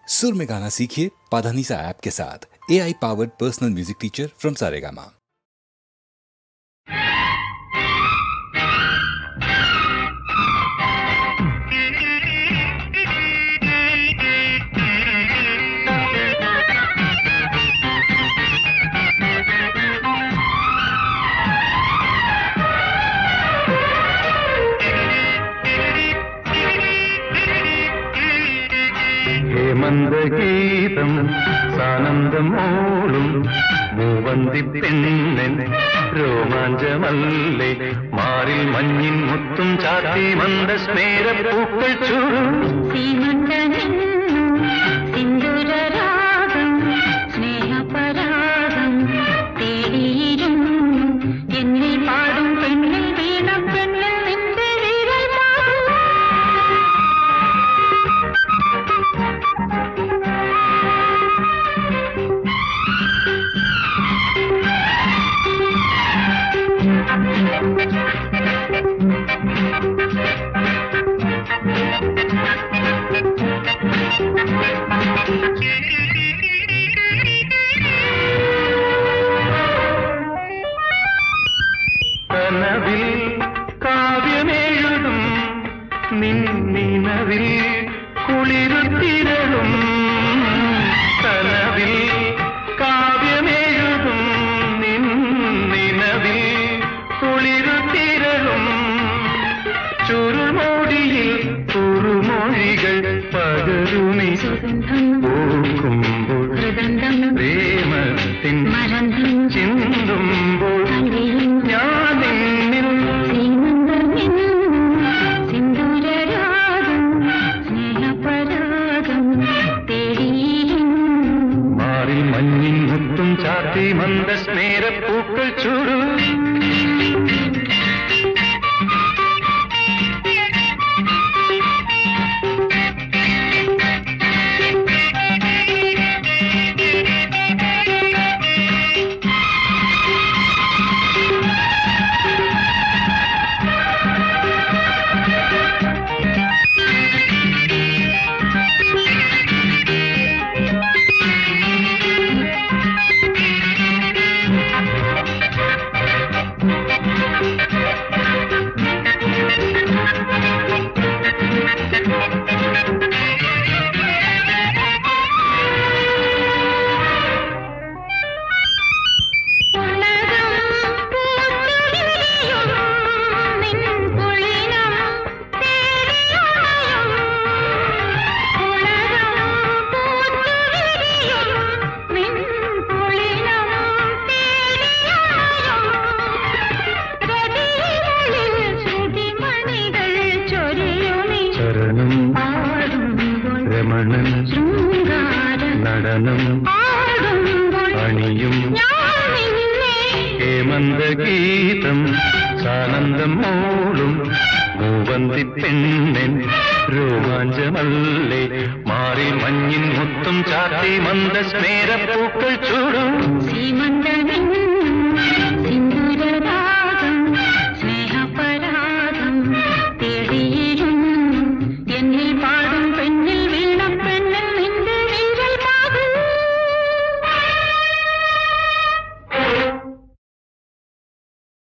सुर में गाना सीखिए पाधानीसा ऐप के साथ। AI powered personal music teacher from Saregama. മന്ദഗീതം സാനന്ദം മൂളും മൂവന്തി പെണ്ണൻ രോമാഞ്ചമല്ലേ മാറിൽ മഞ്ഞിൻ മുത്തും ചാത്തി മന്ദസ്മേര പൂക്കൾ ചൂടും സിന്ദൂരരാഗം സ്നേഹപരാഗം തേടിയിരും എന്നിൽ പാടും പെണ്ണിൽ വീണ പെണ്ണിൽ നിന്റെ വീരൽ കനവിൽ കാവ്യമെഴുതും നിന്നിനവിൽ കുളിരുത്തിരളും കനവിൽ കാവ്യമെഴുതും നിന്നിനവിൽ കുളിരുത്തിരളും ചുരുമോടിയിൽ കുറുമൊഴികൾ പകരുമി പൂക്കുമ്പോൾ പ്രേമത്തിൻ ചിന്തുമ്പോൾ ഞാൻ എന്നിൽ സിന്ദൂരരാഗം സ്നേഹപരാഗം തേടിയിരും മാറിൽ മഞ്ഞിൻ മുത്തും ചാത്തി മന്ദസ്മേര പൂക്കൾ ചൂടും രമണൻ നടനം അണിയും ഹേമന്തഗീതം സാനന്ദം മൂളും മൂവന്തി പെണ്ണൻ രോമാഞ്ചമല്ലേ മാറി മഞ്ഞിൻ മുത്തും ചാത്തി മന്ദസ്മേര പൂക്കൾ ചൂടും സീമന്തമേ